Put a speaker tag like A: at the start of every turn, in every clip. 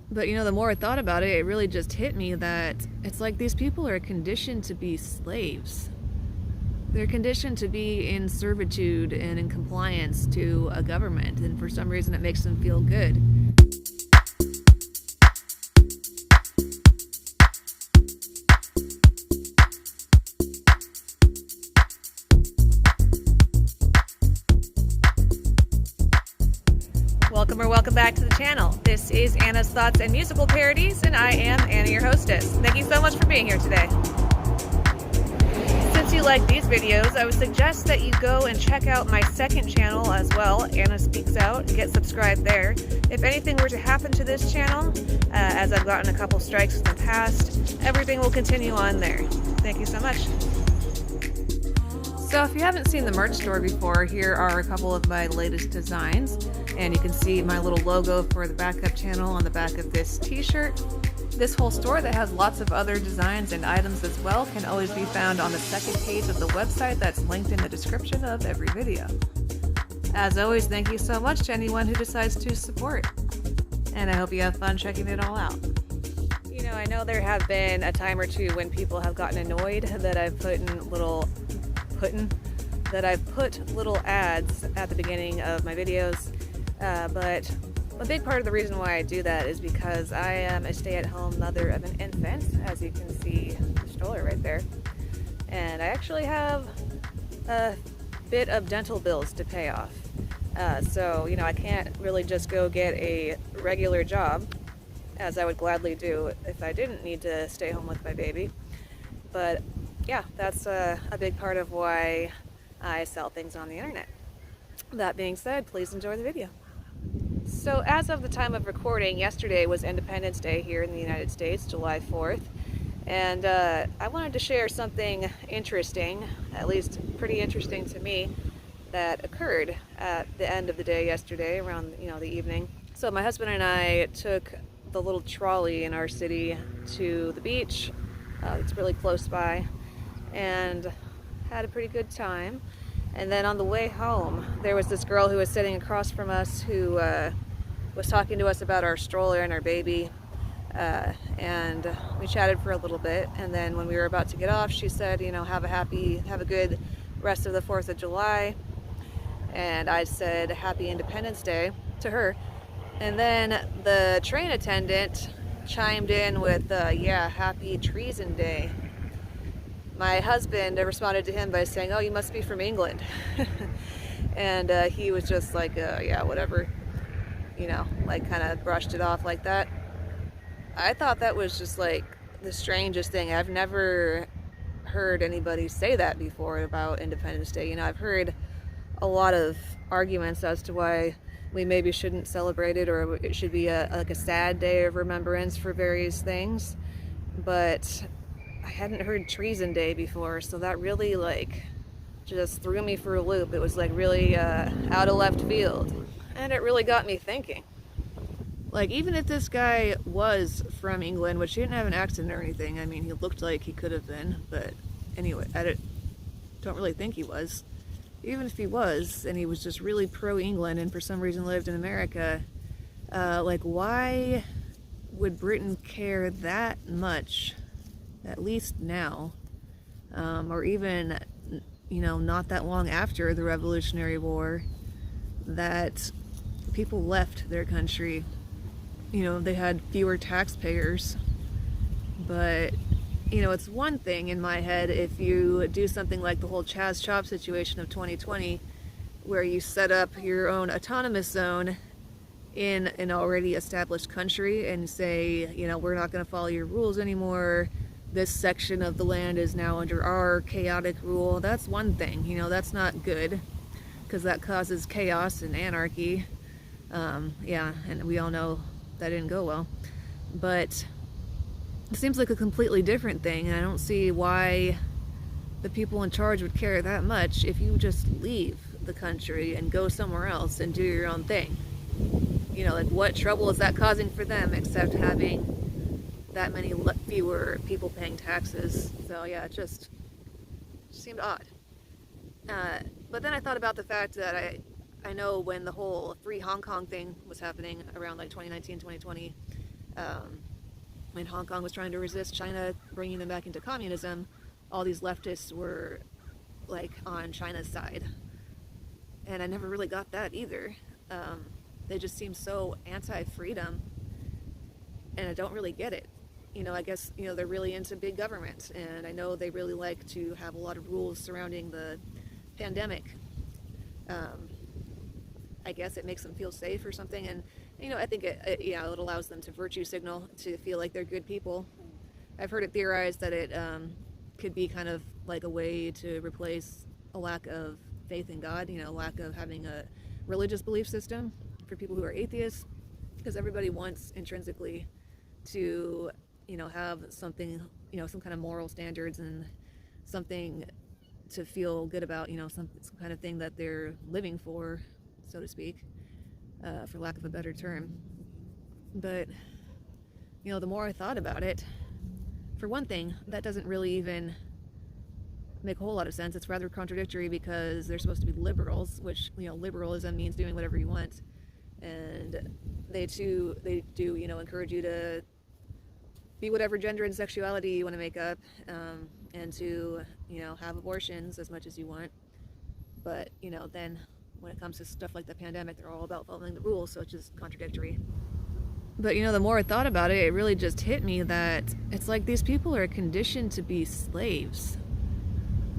A: But the more I thought about it, it really just hit me that it's like these people are conditioned to be slaves. They're conditioned to be in servitude and in compliance to a government, and for some reason it makes them feel good. Welcome back to the channel. This is Anna's Thoughts and Musical Parodies, and I am Anna, your hostess. Thank you so much for being here today. Since you like these videos, I would suggest that you go and check out my second channel as well, Anna Speaks Out. Get subscribed there. If anything were to happen to this channel, as I've gotten a couple strikes in the past, everything will continue on there. Thank you so much. So if you haven't seen the merch store before, here are a couple of my latest designs. And you can see my little logo for the backup channel on the back of this t-shirt. This whole store that has lots of other designs and items as well can always be found on the second page of the website that's linked in the description of every video. As always, thank you so much to anyone who decides to support. And I hope you have fun checking it all out. I know there have been a time or two when people have gotten annoyed that I've put little ads at the beginning of my videos. But a big part of the reason why I do that is because I am a stay-at-home mother of an infant, as you can see the stroller right there. And I actually have a bit of dental bills to pay off. So I can't really just go get a regular job, as I would gladly do if I didn't need to stay home with my baby. But yeah, that's a big part of why I sell things on the internet. That being said, please enjoy the video. So as of the time of recording, yesterday was Independence Day here in the United States, July 4th. And I wanted to share something interesting, at least pretty interesting to me, that occurred at the end of the day yesterday, around the evening. So my husband and I took the little trolley in our city to the beach. It's really close by, and had a pretty good time. And then on the way home, there was this girl who was sitting across from us who was talking to us about our stroller and our baby. And we chatted for a little bit. And then when we were about to get off, she said, have a good rest of the 4th of July. And I said, Happy Independence Day to her. And then the train attendant chimed in with, yeah, Happy Treason Day. My husband responded to him by saying, oh, you must be from England. And he was just like, yeah, whatever, kind of brushed it off like that. I thought that was just like the strangest thing. I've never heard anybody say that before about Independence Day. I've heard a lot of arguments as to why we maybe shouldn't celebrate it, or it should be like a sad day of remembrance for various things. But I hadn't heard Treason Day before, so that really just threw me for a loop. It was really out of left field, and it really got me thinking. Even if this guy was from England, which he didn't have an accent or anything, I mean, he looked like he could have been, but anyway, I don't really think he was. Even if he was, and he was just really pro-England and for some reason lived in America, why would Britain care that much, at least now, or even, not that long after the Revolutionary War, that people left their country? They had fewer taxpayers, but, it's one thing in my head if you do something like the whole Chaz Chop situation of 2020, where you set up your own autonomous zone in an already established country and say, we're not going to follow your rules anymore. This section of the land is now under our chaotic rule. That's one thing, that's not good, because that causes chaos and anarchy. Yeah, and we all know that didn't go well. But it seems like a completely different thing, and I don't see why the people in charge would care that much if you just leave the country and go somewhere else and do your own thing. What trouble is that causing for them except having that many fewer people paying taxes? So yeah, it just seemed odd. But then I thought about the fact that I know when the whole Free Hong Kong thing was happening around 2019, 2020, When Hong Kong was trying to resist China bringing them back into communism, all these leftists were like on China's side. And I never really got that either. They just seem so anti-freedom, and I don't really get it. I guess, they're really into big government, and I know they really like to have a lot of rules surrounding the pandemic. I guess it makes them feel safe or something, and I think it allows them to virtue signal, to feel like they're good people. I've heard it theorized that it could be kind of like a way to replace a lack of faith in God, lack of having a religious belief system for people who are atheists, because everybody wants intrinsically to have something, some kind of moral standards and something to feel good about, some kind of thing that they're living for, so to speak, for lack of a better term. But, the more I thought about it, for one thing, that doesn't really even make a whole lot of sense. It's rather contradictory, because they're supposed to be liberals, which, liberalism means doing whatever you want. And they do, encourage you to be whatever gender and sexuality you want to make up, and to, have abortions as much as you want. But, then when it comes to stuff like the pandemic, they're all about following the rules, so it's just contradictory. But, the more I thought about it, it really just hit me that it's like these people are conditioned to be slaves.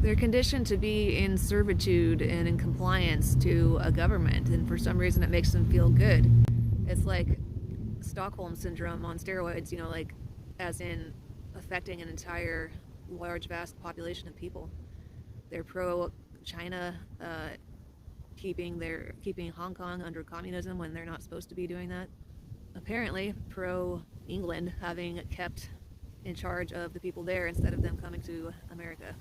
A: They're conditioned to be in servitude and in compliance to a government, and for some reason it makes them feel good. It's like Stockholm syndrome on steroids, like as in affecting an entire large, vast population of people. They're pro-China, keeping Hong Kong under communism when they're not supposed to be doing that. Apparently pro-England, having kept in charge of the people there instead of them coming to America.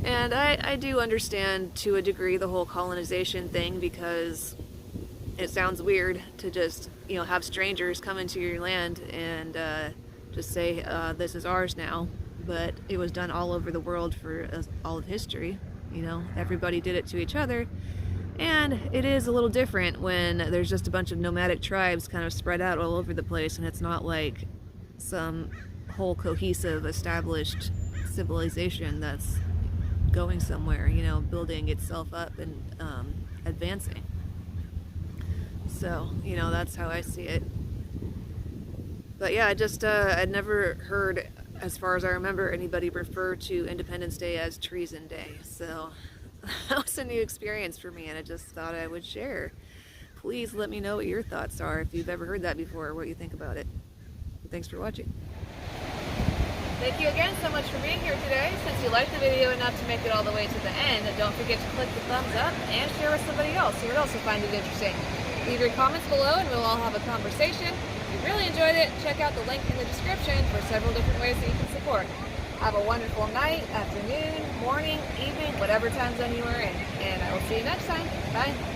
A: And I do understand to a degree the whole colonization thing, because it sounds weird to just have strangers come into your land and just say this is ours now, but it was done all over the world for all of history. Everybody did it to each other, and it is a little different when there's just a bunch of nomadic tribes kind of spread out all over the place, and it's not like some whole cohesive established civilization that's going somewhere, building itself up and advancing. So, that's how I see it. But yeah, I'd never heard, as far as I remember, anybody refer to Independence Day as Treason Day. So that was a new experience for me, and I just thought I would share. Please let me know what your thoughts are, if you've ever heard that before, or what you think about it. Thanks for watching. Thank you again so much for being here today. Since you liked the video enough to make it all the way to the end, don't forget to click the thumbs up and share with somebody else who would also find it interesting. Leave your comments below and we'll all have a conversation. If you really enjoyed it, check out the link in the description for several different ways that you can support. Have a wonderful night, afternoon, morning, evening, whatever time zone you are in. And I will see you next time. Bye.